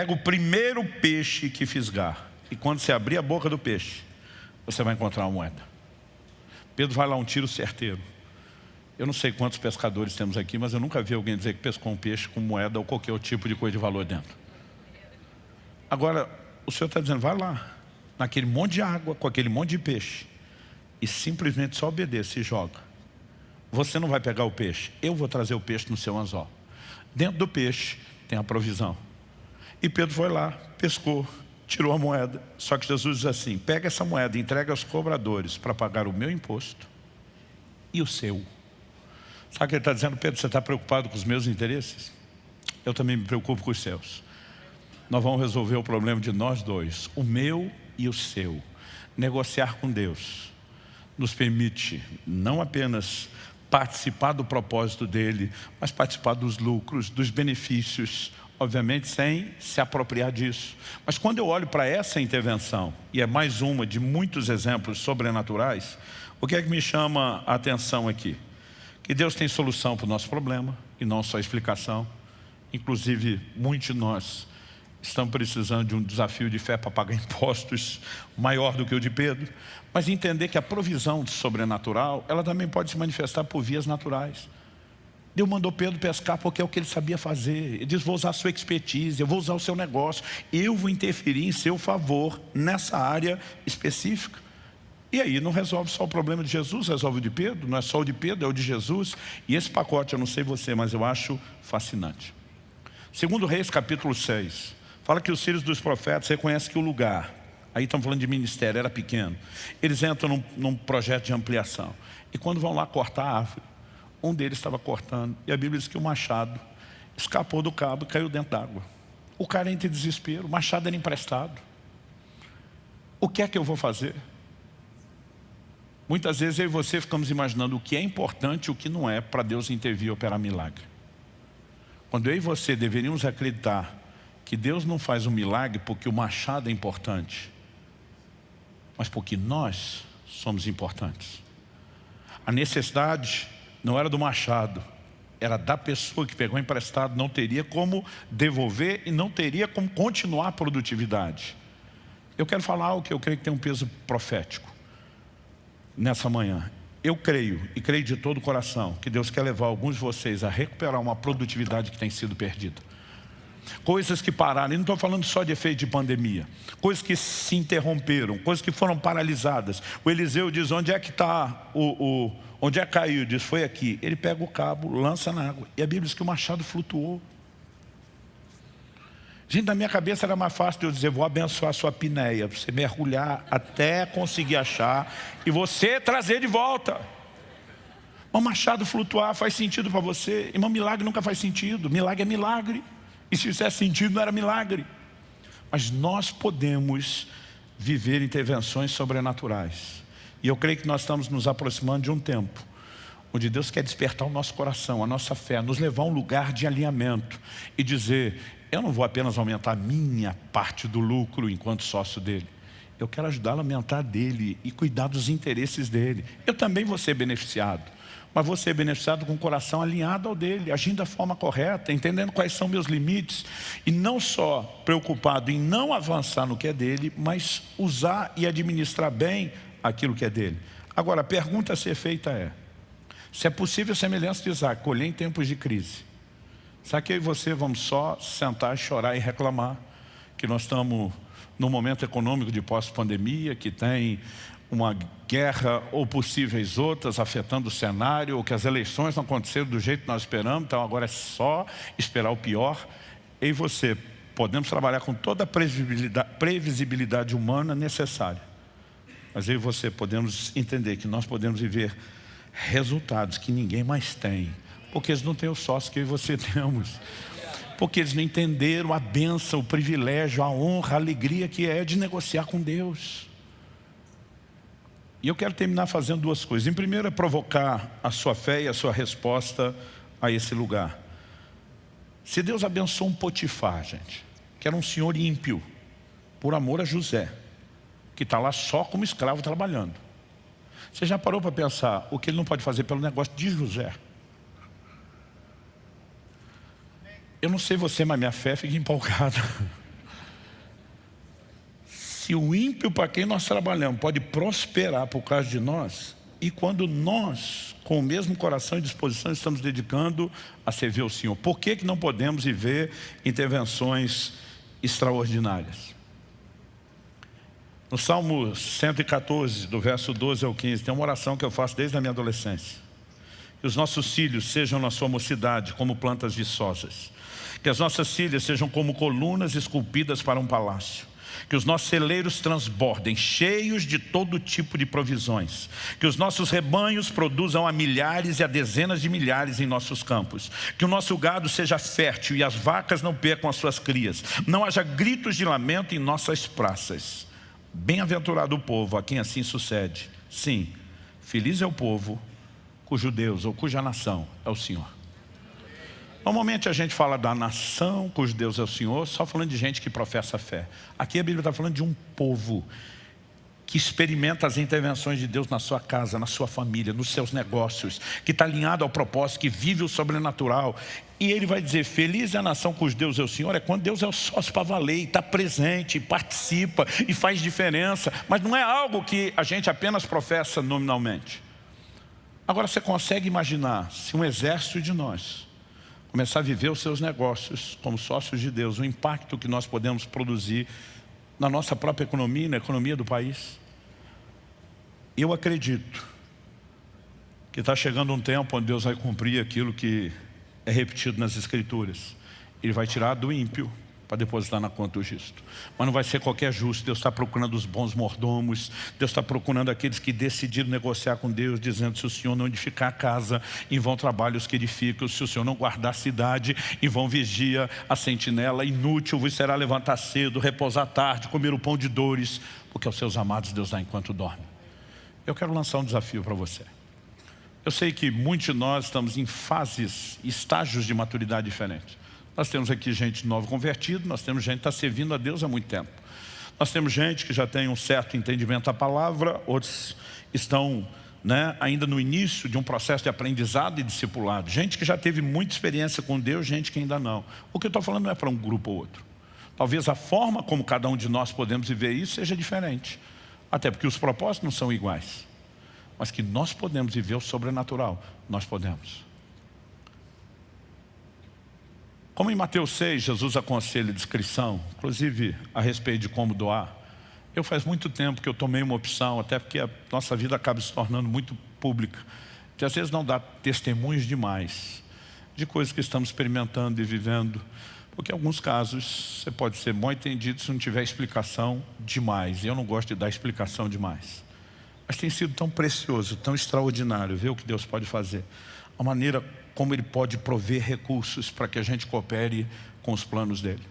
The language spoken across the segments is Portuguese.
pega o primeiro peixe que fisgar. E quando você abrir a boca do peixe, você vai encontrar uma moeda. Pedro vai lá, um tiro certeiro. Eu não sei quantos pescadores temos aqui, mas eu nunca vi alguém dizer que pescou um peixe com moeda ou qualquer outro tipo de coisa de valor dentro. Agora, o Senhor está dizendo, vai lá, naquele monte de água, com aquele monte de peixe, e simplesmente só obedeça e joga. Você não vai pegar o peixe, eu vou trazer o peixe no seu anzol. Dentro do peixe tem a provisão. E Pedro foi lá, pescou, tirou a moeda. Só que Jesus diz assim, pega essa moeda e entrega aos cobradores para pagar o meu imposto e o seu. Sabe o que ele está dizendo? Pedro, você está preocupado com os meus interesses? Eu também me preocupo com os seus. Nós vamos resolver o problema de nós dois, o meu e o seu. Negociar com Deus nos permite não apenas participar do propósito dele, mas participar dos lucros, dos benefícios, obviamente sem se apropriar disso. Mas quando eu olho para essa intervenção, e é mais uma de muitos exemplos sobrenaturais, o que é que me chama a atenção aqui? Que Deus tem solução para o nosso problema, e não só explicação. Inclusive, muitos de nós estamos precisando de um desafio de fé para pagar impostos maior do que o de Pedro, mas entender que a provisão sobrenatural, ela também pode se manifestar por vias naturais. Deus mandou Pedro pescar porque é o que ele sabia fazer. Ele diz, vou usar a sua expertise, eu vou usar o seu negócio, eu vou interferir em seu favor nessa área específica. E aí não resolve só o problema de Jesus, resolve o de Pedro, não é só o de Pedro, é o de Jesus. E esse pacote, eu não sei você, mas eu acho fascinante. Segundo Reis, capítulo 6, fala que os filhos dos profetas reconhecem que o lugar, aí estamos falando de ministério, era pequeno. Eles entram num projeto de ampliação. E quando vão lá cortar a árvore, um deles estava cortando, e a Bíblia diz que o machado escapou do cabo e caiu dentro d'água. O cara entra em desespero, o machado era emprestado. O que é que eu vou fazer? Muitas vezes eu e você ficamos imaginando o que é importante e o que não é para Deus intervir e operar milagre. Quando eu e você deveríamos acreditar que Deus não faz um milagre porque o machado é importante, mas porque nós somos importantes. A necessidade não era do machado, era da pessoa que pegou emprestado, não teria como devolver e não teria como continuar a produtividade. Eu quero falar algo que eu creio que tem um peso profético nessa manhã. Eu creio, e creio de todo o coração, que Deus quer levar alguns de vocês a recuperar uma produtividade que tem sido perdida. Coisas que pararam, e não estou falando só de efeito de pandemia, coisas que se interromperam, coisas que foram paralisadas. O Eliseu diz, onde é que está onde é que caiu? Diz, foi aqui. Ele pega o cabo, lança na água, e a Bíblia diz que o machado flutuou. Gente, na minha cabeça era mais fácil de eu dizer, vou abençoar a sua pineia, você mergulhar até conseguir achar e você trazer de volta. Mas machado flutuar faz sentido para você? Irmão, milagre nunca faz sentido. Milagre é milagre. E se fizesse sentido, não era milagre. Mas nós podemos viver intervenções sobrenaturais. E eu creio que nós estamos nos aproximando de um tempo onde Deus quer despertar o nosso coração, a nossa fé, nos levar a um lugar de alinhamento e dizer, eu não vou apenas aumentar a minha parte do lucro enquanto sócio dele. Eu quero ajudá-lo a aumentar dele e cuidar dos interesses dele. Eu também vou ser beneficiado, mas vou ser beneficiado com o coração alinhado ao dele, agindo da forma correta, entendendo quais são meus limites e não só preocupado em não avançar no que é dele, mas usar e administrar bem aquilo que é dele. Agora, a pergunta a ser feita é, se é possível a semelhança de Isaac, colher em tempos de crise, será que eu e você vamos só sentar, chorar e reclamar que nós estamos num momento econômico de pós-pandemia, que tem uma guerra ou possíveis outras afetando o cenário, ou que as eleições não aconteceram do jeito que nós esperamos, então agora é só esperar o pior? Eu e você podemos trabalhar com toda a previsibilidade humana necessária, mas eu e você podemos entender que nós podemos viver resultados que ninguém mais tem, porque eles não têm o sócio que eu e você temos, porque eles não entenderam a bênção, o privilégio, a honra, a alegria que é de negociar com Deus. E eu quero terminar fazendo duas coisas. Em primeiro é provocar a sua fé e a sua resposta a esse lugar. Se Deus abençoou um Potifar, gente, que era um senhor ímpio, por amor a José, que está lá só como escravo trabalhando. Você já parou para pensar o que ele não pode fazer pelo negócio de José? Eu não sei você, mas minha fé fica empolgada. Se o ímpio para quem nós trabalhamos pode prosperar por causa de nós, e quando nós, com o mesmo coração e disposição, estamos dedicando a servir ao Senhor, por que não podemos viver intervenções extraordinárias? No Salmo 114, do verso 12 ao 15, tem uma oração que eu faço desde a minha adolescência. Que os nossos filhos sejam na sua mocidade como plantas viçosas. Que as nossas filhas sejam como colunas esculpidas para um palácio. Que os nossos celeiros transbordem, cheios de todo tipo de provisões. Que os nossos rebanhos produzam a milhares e a dezenas de milhares em nossos campos. Que o nosso gado seja fértil e as vacas não percam as suas crias. Não haja gritos de lamento em nossas praças. Bem-aventurado o povo a quem assim sucede. Sim, feliz é o povo cujo Deus ou cuja nação é o Senhor. Normalmente a gente fala da nação cujo Deus é o Senhor, só falando de gente que professa fé. Aqui a Bíblia está falando de um povo que experimenta as intervenções de Deus na sua casa, na sua família, nos seus negócios, que está alinhado ao propósito, que vive o sobrenatural. E ele vai dizer, feliz é a nação cujo Deus é o Senhor, é quando Deus é o sócio para valer, e está presente, e participa, e faz diferença. Mas não é algo que a gente apenas professa nominalmente. Agora você consegue imaginar, se um exército de nós começar a viver os seus negócios como sócios de Deus, o impacto que nós podemos produzir na nossa própria economia e na economia do país? Eu acredito que está chegando um tempo onde Deus vai cumprir aquilo que é repetido nas Escrituras. Ele vai tirar do ímpio para depositar na conta do justo. Mas não vai ser qualquer justo. Deus está procurando os bons mordomos. Deus está procurando aqueles que decidiram negociar com Deus, dizendo, se o Senhor não edificar a casa, em vão trabalhos que edificam. Se o Senhor não guardar a cidade, em vão vigia a sentinela. Inútil vos será levantar cedo, repousar tarde, comer o pão de dores, porque aos seus amados Deus dá enquanto dorme. Eu quero lançar um desafio para você. Eu sei que muitos de nós estamos em fases, estágios de maturidade diferentes. Nós temos aqui gente nova convertida, nós temos gente que está servindo a Deus há muito tempo. Nós temos gente que já tem um certo entendimento da palavra, outros estão ainda no início de um processo de aprendizado e discipulado. Gente que já teve muita experiência com Deus, gente que ainda não. O que eu estou falando não é para um grupo ou outro. Talvez a forma como cada um de nós podemos viver isso seja diferente. Até porque os propósitos não são iguais. Mas que nós podemos viver o sobrenatural, nós podemos. Como em Mateus 6, Jesus aconselha discrição, inclusive a respeito de como doar. Eu faz muito tempo que eu tomei uma opção, até porque a nossa vida acaba se tornando muito pública, que às vezes não dá testemunhos demais de coisas que estamos experimentando e vivendo, porque em alguns casos você pode ser mal entendido se não tiver explicação demais, e eu não gosto de dar explicação demais. Mas tem sido tão precioso, tão extraordinário ver o que Deus pode fazer, a maneira como Ele pode prover recursos para que a gente coopere com os planos dEle.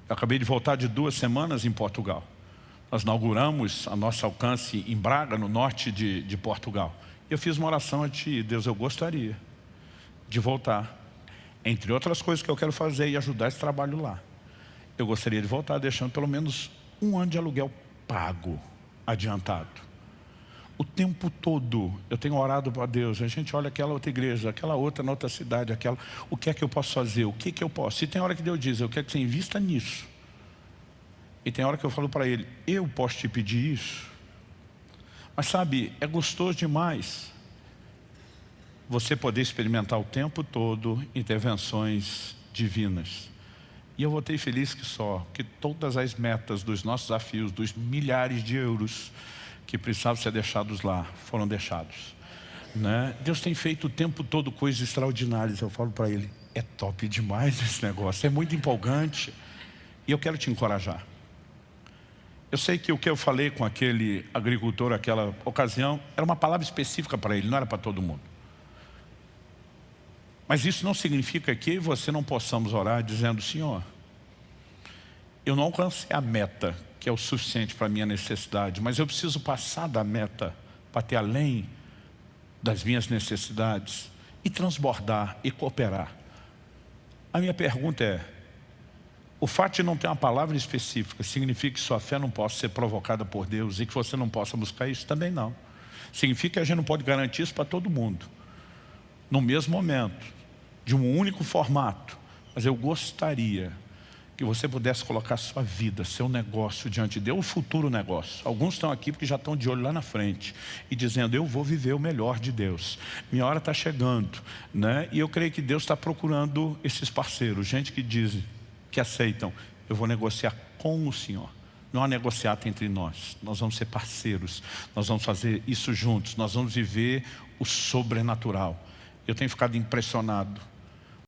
Eu acabei de voltar de 2 semanas em Portugal. Nós inauguramos a nosso alcance em Braga, no norte de Portugal. Eu fiz uma oração a Ti, Deus, eu gostaria de voltar. Entre outras coisas que eu quero fazer e ajudar esse trabalho lá. Eu gostaria de voltar deixando pelo menos 1 ano de aluguel pago, adiantado. O tempo todo eu tenho orado para Deus. A gente olha aquela outra igreja, aquela outra na outra cidade, aquela. O que é que eu posso fazer? O que é que eu posso? Se tem hora que Deus diz, eu quero que você invista nisso. E tem hora que eu falo para Ele, eu posso te pedir isso? Mas sabe, é gostoso demais você poder experimentar o tempo todo intervenções divinas. E eu voltei feliz que todas as metas dos nossos desafios, dos milhares de euros que precisavam ser deixados lá, foram deixados. Deus tem feito o tempo todo coisas extraordinárias. Eu falo para Ele, é top demais esse negócio, é muito empolgante. E eu quero te encorajar. Eu sei que o que eu falei com aquele agricultor naquela ocasião, era uma palavra específica para ele, não era para todo mundo. Mas isso não significa que eu e você não possamos orar dizendo, Senhor, eu não alcancei a meta, que é o suficiente para a minha necessidade, mas eu preciso passar da meta para ter além das minhas necessidades e transbordar e cooperar. A minha pergunta é, o fato de não ter uma palavra específica significa que sua fé não possa ser provocada por Deus e que você não possa buscar isso? Também não. Significa que a gente não pode garantir isso para todo mundo, no mesmo momento, de um único formato. Mas eu gostaria que você pudesse colocar sua vida, seu negócio diante de Deus, o futuro negócio. Alguns estão aqui porque já estão de olho lá na frente e dizendo, eu vou viver o melhor de Deus. Minha hora está chegando, né? E eu creio que Deus está procurando esses parceiros, gente que dizem, que aceitam, eu vou negociar com o Senhor. Não há negociata entre nós. Nós vamos ser parceiros. Nós vamos fazer isso juntos. Nós vamos viver o sobrenatural. Eu tenho ficado impressionado